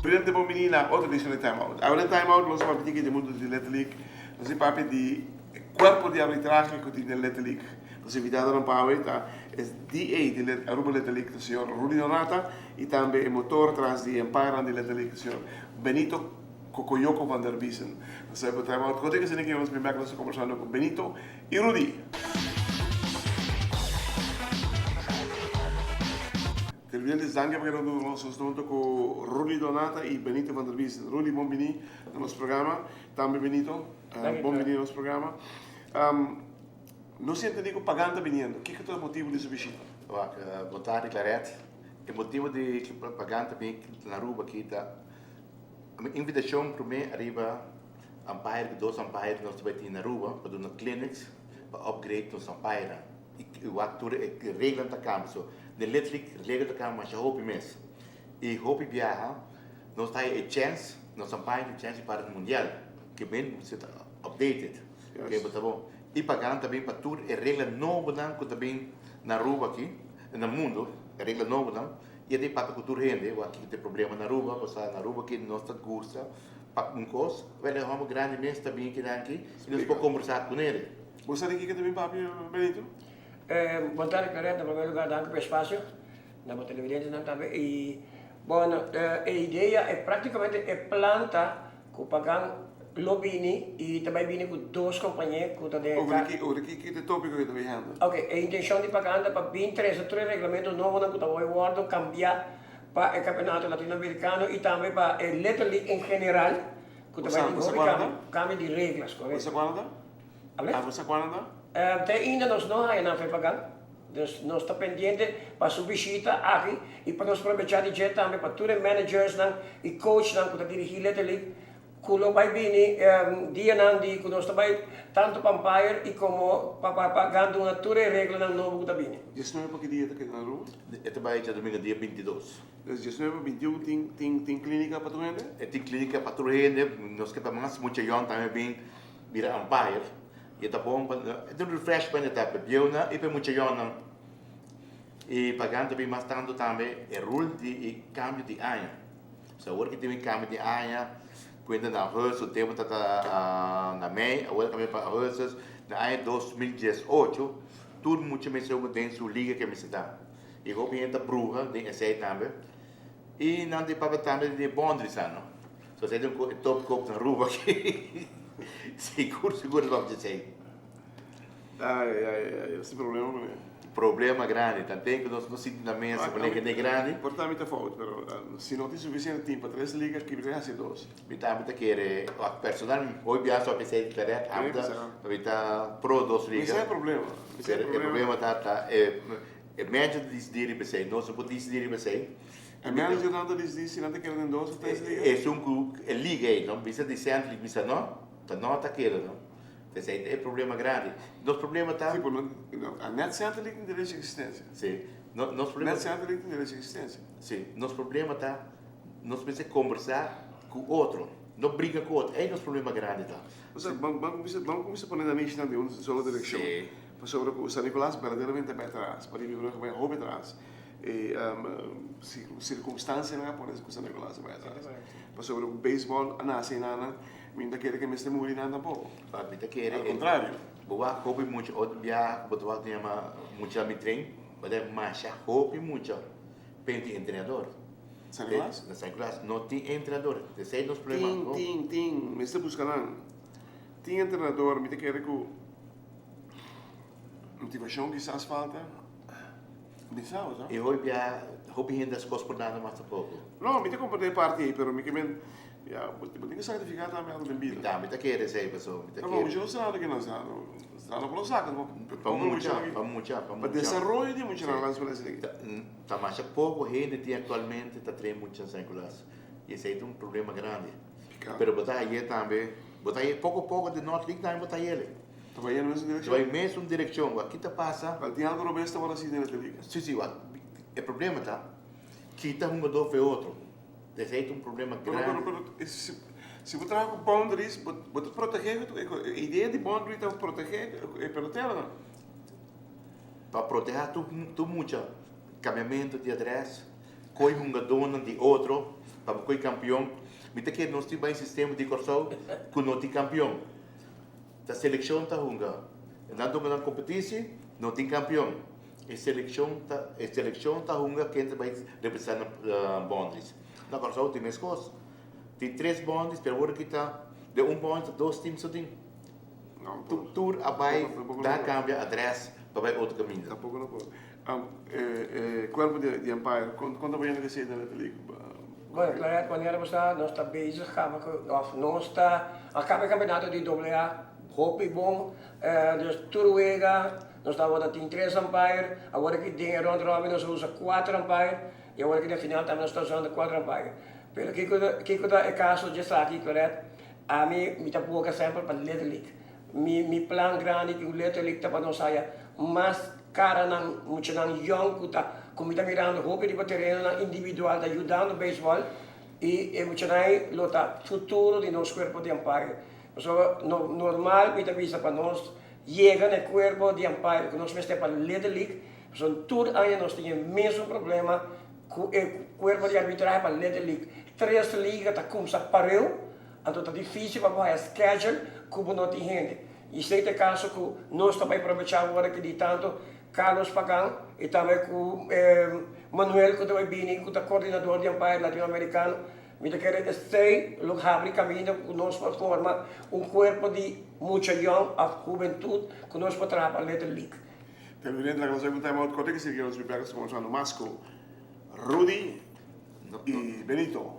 Durante bom menino, outra edição de Time Out. Agora em Time Out, nós vamos pedir que o mundo de Letterlijk, nós vamos pedir corpo de arbitragem que tem de Letterlijk. Nós invitamos a Paulo, tá? É DA de Aruba Letterlijk, o senhor Rudy Donata, e também o motor atrás de Empire de Letterlijk, o senhor Benito Cocoyoco van der Biesen. Nós vamos Time Out. Quando é que você nem vamos primeiro nós conversando com Benito e Rudy. Televidentes, danke perché noi sono con Rudy Donata e Benito van der Biesen. Rudy, buon venire al nostro programma. Tambe Benito, buon venire al nostro programma. Non siete dico pagando venendo. Che è il motivo di sua visita? Boa tarde, Clarete. O motivo de pagando bem na Aruba aqui tá. A invitação para mim arriba Empire, dois Empire nós vai ter na Aruba para dar clinics para upgrade nos Empire. E o ator é regra da câmera, so de letterlijk regra da câmera mas já hope mês. E hope viaja, nós tá a chance, nós Empire chance para o mundial, que bem você tá updated. Que tá bom. E pagando também para tour é regra nova não que também na Aruba aqui, no mundo, é regra nova não. E aí para o tour rende, o aqui tem problema na Aruba, passar na Aruba que nós tá gosta, para um cos, vai levar uma grande mês também que daqui, e nós podemos conversar com ele. Você sabe que também papi Benito? Boa tarde, Clarete. Em primeiro lugar, danke pelo espaço. Na televidência também. E, bom, a ideia é praticamente planta que pagam Lobini e também vem com duas companhias que estão Over que é o tópico que está vendo? Ok, a intenção de pagar é para 23 regulamentos novos que estão guardando cambiar para o campeonato latino-americano e também para a Letterlijk em geral. Que também cambio de regras, correto? Você quando? Você quando? Até ainda nós não temos a pagar. Nós estamos pendentes para sua visita aqui e para nós aproveitar de dizer também para todos os managers e coaches que estão dirigindo Letterlijk. Kulo vai vir dia não dia que nós também tanto para Empire e como para pagando uma toda regra não novo que está vindo. Isso não é para que dia que na rua? É também já domingo dia 22. Isso não é para 21 tem clínica para tu rende? Tem clínica para tu rende, nós que mais muito jovem também vem vira Empire. E tá bom, é um refreshment da bebeu na e para muito jovem. E pagando bem mais tanto também é rule de câmbio de ano. Se agora que tem câmbio de ano quando na Hurst, o tempo está na Mei, agora também para Hurst, na ano 2018, tudo muito mais sobre dentro da liga que me se dá. E eu vim da Bruja, de esse também, e não tem para também de Bondres, não. Se você tem um top copo na rua aqui, seguro vamos dizer. Esse problema não é. Problema grande, também que nós não sentimos na mesa, porque é grande. Portanto, é forte, mas se não tem suficiente tempo para 3 ligas, que vai ser 2. Então, a personal, hoje já só pensei que era a pro 2 ligas. Esse é o problema. O problema é médio de decidir para você, não se pode decidir para você. A manager não diz se não tem que ir em 2 ou 3 ligas. É liga, não precisa de centro, precisa não está querendo, não. Esse é o problema grande. Nosso problema está... Sim, a net centro liga em direito de existência. Sim. Nosso problema... Net centro liga em direito de existência. Sim. Nosso problema está... Nós precisamos conversar com o outro. Não briga com o outro. É nosso problema grande, tá? Vamos começar a pôr na mente de uma só direção. Sobre o San Nicolás, verdadeiramente bem atrás. Para mim, não é roubo atrás. E circunstância não é por isso que o San Nicolás vai atrás. Sobre o beisebol, nasce em Nana, ainda quer que me esté murindo tampoco. Ao contrário. Boa, roubo muito. Outro dia, botou tem muito me treino, mas é marcha roubo muito. Tem treinador. San Nicolás? Na San Nicolás não tem treinador. Esse é o nosso problema. Tem. Me está buscando. Tem treinador, me quer que motivação quizás falta. Pensava, e hoje ainda as coisas por nada mais pouco. Não, me tem comprei parte aí, pero me que men tem que certificar também algo de vida. Tá, me tá querendo essa pessoa, me tá querendo. Não, eu não sei que não sei, não não saca, para desenvolver de muito na lança brasileira. Tá mais pouco gente atualmente tá treinando muito sem classe. E esse é um problema grande. Pero botar aí também, botar aí pouco de nós liga também botar ele. Vai na mesma direção? Vai mesmo direção. Aqui tá passa. Tem algo no besta para assim dentro da liga. Sim, o problema tá que tá um do fe outro. Desse um problema grande. Se você trabalha com boundaries, você proteger, a ideia de boundaries é proteger, é proteger, não? Para proteger tu muito. Caminhamento de adresse, coi um dono de outro, para coi campeão. Mita que nós temos um sistema de corção que não tem campeão. A seleção está hunga. Nando na competição, não tem campeão. A seleção tá hunga quem vai representar bondes. Na corção tem mais coisas. Tem 3 bondes, pero agora que está de bond, 2 times só tem. Não, Tur abai dá cambia adresse para outro caminho. Tampouco não pode. Corpo de Empire, quanto bem que na League? Bueno, claro, wanneer we staan, nós está bezig, of nós está, acaba o campeonato de AA, hopi bom, dus Turuega, nós estamos na 3 Empire, agora que tem round robin, nós usa 4 Empire, e agora que na final também nós estamos usando 4 Empire. Pero que é caso de estar aqui, claro, a mim me está pouca sempre para Little League. Mi plan grande que o Little League está para nós saia, mas cara não, muito não young, que tá como está mirando roupa de terreno individual, ajudando o beisebol e muito não lota futuro de nosso corpo de Empire. So, normal, me avisa para nós, chega no corpo de Empire, que nós vamos para Little League, so, todo ano nós temos o mesmo problema com o corpo de arbitragem para Little League. 3 ligas está começando parou, então está difícil para fazer schedule, como não tem gente. E se é o caso que nós também aproveitamos agora que de tanto Carlos Pagan e também com Manuel, que também vem, que é coordenador de Empire latino-americano, me quer dizer, lo abre caminho que nós podemos formar corpo de muita young, a juventude, que nós podemos trabalhar para a Little League. Televidente, la cosa que tenemos que decir que los bibliacos estamos usando Masco, Rudy y Benito.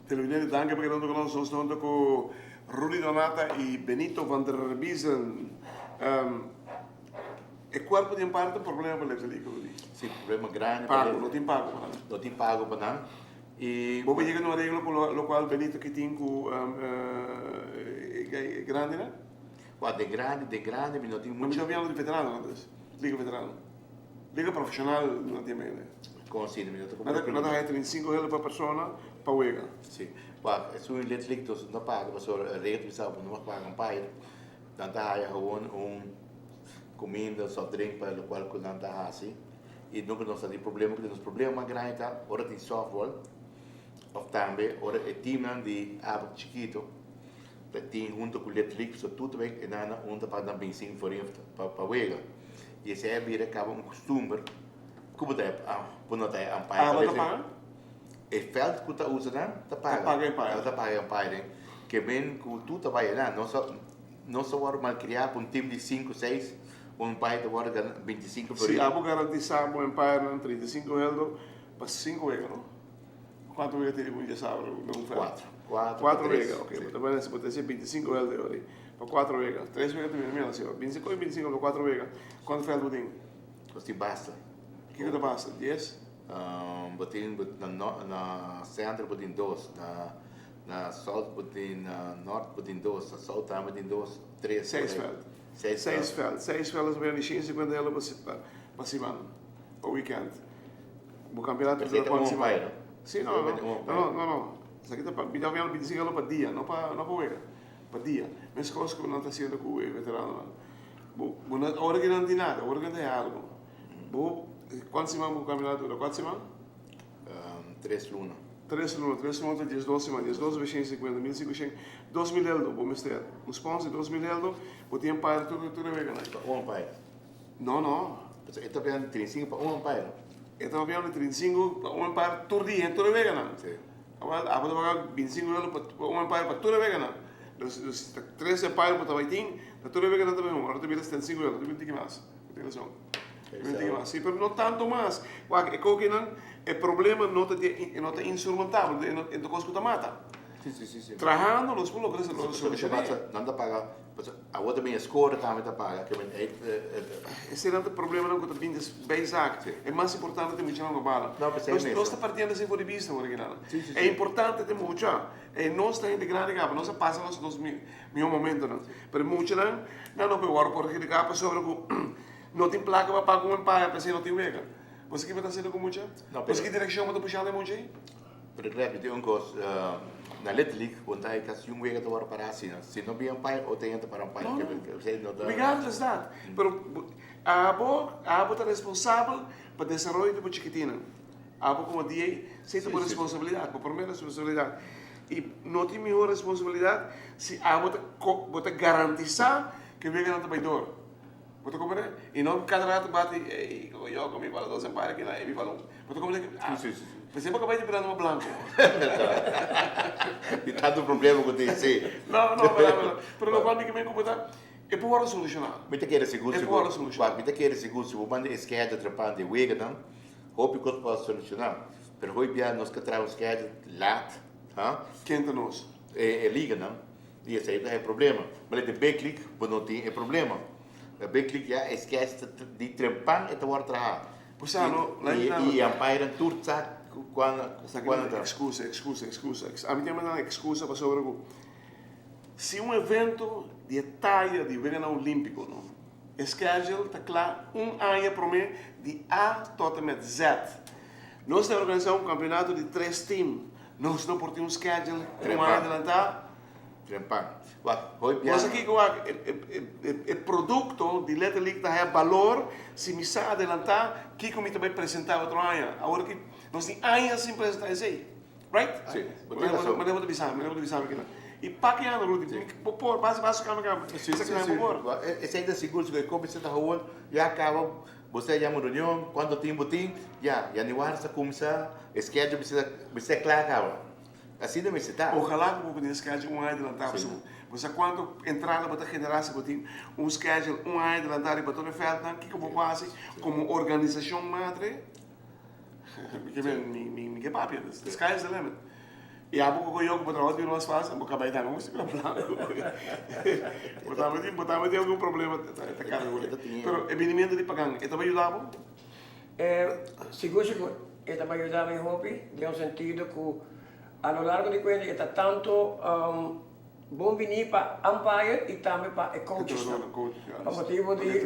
Televidente, danke per che non sono stato con Rudy Donata e Benito van der Biesen. E corpo di imparte un problema per le Rudy. Sim, problema grande. Pago, não tem pago. Não tem pago para não. E Vou pedir que não regula com o qual Benito que tem com grande, né? de grande, mas não tem Não muito. tinha vindo de veterano antes. Liga veterano. Liga profissional não tem meio, né? Consigo, mas Nada é 35 euros por pessoa para o EGA. Sim. Pá, se o eletric dus não paga, mas o rede de saúde não paga um pai. Dan daar gewoon comida, soft drink para o qual não dá assim. E nunca nós temos problema, porque nos problema grande tá, ora tem softball, ou também ora é time de abo chiquito, que tem junto com o eletric, so tudo bem, e nada junto para dar benzina para wega. E esse é vir acaba costume, como é, por não ter um pai. Ah, mas paga? E veld que está usando, está paga. Está paga um pai, que bem que tu está vai não só vai malcriar um time de 5, 6, pai está vai ganhar 25 por Se ano. abo garantizar o Empire 35 euros para 5 euros. Quanto euros tem que sabe? 4 euros, ok. Mas também se pode ser 25 euros de hora. Para 4 euros. 3 euros também, mira, 25 e 25 para 4 euros. Quanto veld tem? Assim basta. O que basta? 10? Botin na centro botin 2, na south botin norte botin 2, na south também botin 2, 3. 6 veld. 6 veld. 6 velds zijn niet 150 euros para semana. Para weekend. O campeonato Mas é um semana. pai, Sim, não. Isso aqui está para 25 euros para dia, não para wega. Para dia. Mas coisas que não está sendo com o veterano. Agora que não tem nada, agora que não tem algo. Quantas semanas o campeonato dura? 4 semanas? 3 luna. 3 semanas, 12 semanas, 12 vezes 50, 1500, 2000 euros, vamos ter. Um sponsor, 2000 euros, pode ir para tudo vega. Um pai. Não. Esta pegando 35 para um pai. Estamos vendo 35 para para todo dia, tudo vega. Sim. Agora, vou pagar 25 euros para tudo vega. Dus 3 pais para vai ter, tudo vega também. Agora tu vira 75 euros, tu vira que mais. Sim, mas não tanto mais. É que o problema não é insurmontável, é do coisa que mata. Sim. Trabalhando, os pulos, os solucionam. Não está paga. A outra bem score também está paga. Que bem esse é o problema não que tu vindes bem exato. É mais importante ter muito na bala. Nós estamos partindo assim por vista original. É importante ter muito. E nós estamos de grande capa, nós passamos nos meu momento não. Mas muito não pode agora por aquele capa sobre não tem placa para pagar um pai, para ser não tem vega. Você que vai estar sendo com muito? Você que direção vai puxar de muito? por exemplo, tem na Little League, onde hay casi un juego de war para así, si no bien pai o te entra para un pai No, que você não dá. Regardless that. Pero a abo está responsável para o desenvolvimento do chiquitina. A abo como DA, sei tem responsabilidade, por primeira responsabilidade. E não tem melhor responsabilidade se a abo está garantizar que o vegan não vai dor. Você compreende? E não cada rato bate, eu comi para dois empires aqui lá, e me falou. Você compreende? Sim. Você sempre acabei de virar uma blanco. E tanto problema que tem, sim. Não, pero lo cual me quedé computar, é para solucionar. Muita queira seguro, É para solucionar. muita queira seguro, se você esquerda atrapalhando de wega, não, hope que pode solucionar. Pero hoje bem nós que trazemos esquerda lat, Quente nós. é liga, não. E esse aí é problema. Mas de bem clique, não tem é problema. Bem clique já esquece de trampar e tawar traha. Pussano, E ampairan turta quando Excusa. A mim tem uma excusa para sobre o. Se um evento de talla de verão olímpico, não, schedule está claro ano para mim de A totalmente Z. Nós temos organizado campeonato de 3 times. Nós não podemos schedule ano adelantar. trampar. Hoy Mas aqui o produto de Little League dá valor se me sa adelantar que como também apresentar outro ano. Agora que nós temos anos sem apresentar isso aí. Right? Sim. Me lembro de visar aqui. E para que ano, Rudy? Por base cama. Sim. Esse ainda seguro que começa a rua, já acaba, você já uma reunião, quando tem botim, já nem hora começa, esquece você claro acaba. Assim não se está. Ojalá que você schedule ano adelantado. Você quando entrar na generação botim, schedule ano adelantado e bater oferta, que como quase como organização madre, que me papi, the sky is the limit. E a pouco que eu vou trabalhar de nós faz, vou acabar dando isso para plano. Botava de algum problema, tá cara. Pero o vendimento de pagar, é também ajudava? Seguro. É também ajudava em hobby, de um sentido que a lo largo de cuenta está tanto bom venir para umpire e também para coaches. Por motivo de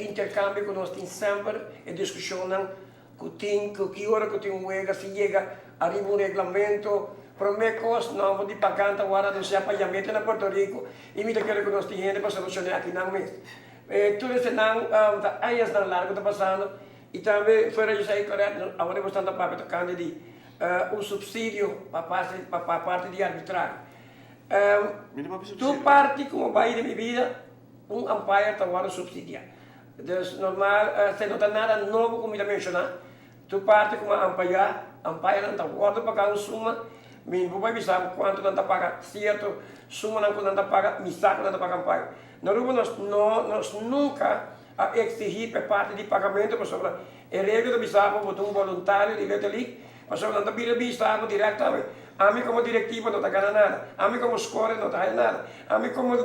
intercâmbio que nós temos sempre, e discussão que hora que tem um se chega arriba um regulamento, para mim costa não vou de pagar agora do seu pagamento na Porto Rico e me quero que nós temos para solucionar aqui na mês. Tudo isso não anos não largo está passando e também fora de sair correto agora nós estamos para tocando de subsídio para parte de arbitragem. Tu parte como vai de minha vida, umpire está agora subsidiar. Então, normal, se não tem nada novo como eu mencionar, tu parte como umpire não está agora para pagar suma, me vou avisar quanto não está pagar certo, suma não está pagar, me saca não está pagar umpire. Nós nunca exigir por parte de pagamento, por sobre a regra do bisavo, botou voluntário de Little League, mas não está pedindo bisavo diretamente. A mim como diretivo não está ganhando nada, a mim como scorer não está ganhando nada, a mim como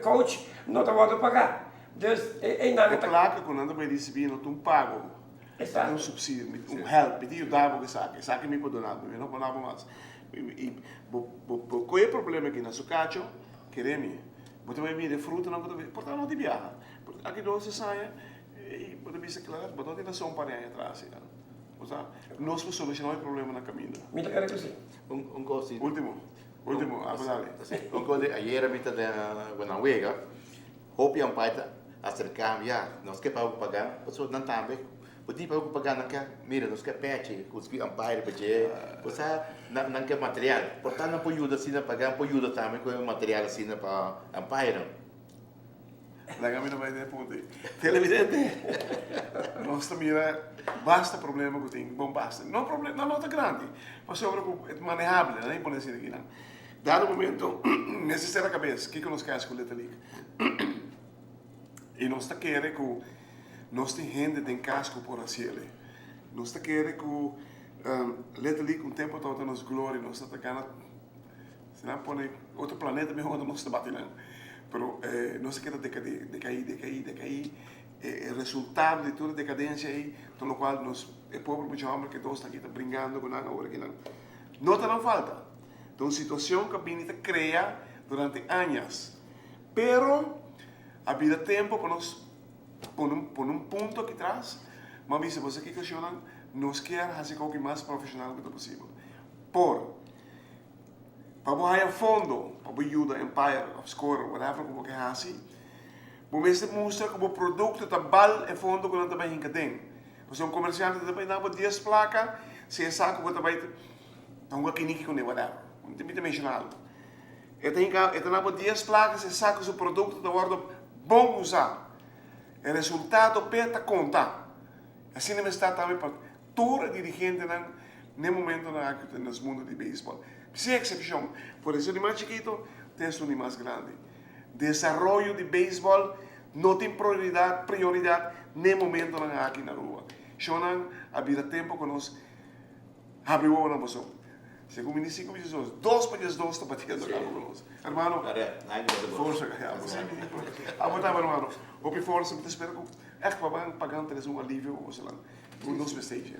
coach não está podendo pagar. A placa quando anda para receber não tem pago. Exato. Um subsídio, help, pediu dava que saque me pode donar, não pode nada mais. E qual é o problema aqui na sucacho? Queremos, você vai vir de fruta não pode ver, portanto não te viaja. Aqui doce sai e pode ver claro, mas não tem nação para aí atrás. Nós vamos solucionar o problema na caminho. Me quero que sim. Coisa. Último, abordale. Coisa, ayer a mitad de una huelga, hope yang paita acercar já, nós que pagar, pessoas não também, o tipo pagar não quer, mira, nós quer patch, os que ampare para você não quer material, portanto não pode ajudar assim na pagar, pode ajudar também com material assim para ampare. La camino vai ter ponto. Televidente, nós também basta problema que tem, bom basta. Não problema, não tá grande, mas é manejável, não é por assim aqui não. Dado o momento, necessita a cabeça, que nós queremos com o Little League. E nós está querendo que nós tem gente tem casco por assim ele. Nós está querendo que Little League tempo todo nos glória, nós está ganhando, se não põe outro planeta mesmo onde nós está batendo. Pero no se queda decair. El resultado de toda la decadencia ahí, con lo cual el pueblo mucho hombre que todos están aquí brincando con algo ahora que no te dan falta. Entonces, situación que Binita crea durante años. Pero, ha habido tiempo por un punto aquí atrás, mas dice, você que cuestionan, nos quer hacer algo más profesional que posible. por para ganhar fundo, para ajudar Empire, of score, whatever, como que é assim, você mostra como o produto está bal e fundo quando está bem em você é um comerciante que também dá 10 placas, se é saco que também não é que com ele, whatever, não tem dimensional. E tem 10 placas, se saco o produto está guarda bom usar. O resultado peta conta. Assim não está também para toda dirigente no momento no mundo de beisebol. Sem exceção, por isso, o mais chiquito tem o mais grande. Desarrollo de beisebol não tem prioridade no momento aqui na rua. Shonan, havia tempo que nós abrimos uma pessoa. Segundo me 5 pessoas, 2 para 2 estão batendo na rua. Hermano, força, hermano. Op força, me espero que echt pagando um alívio, ou sei lá, nos besteed.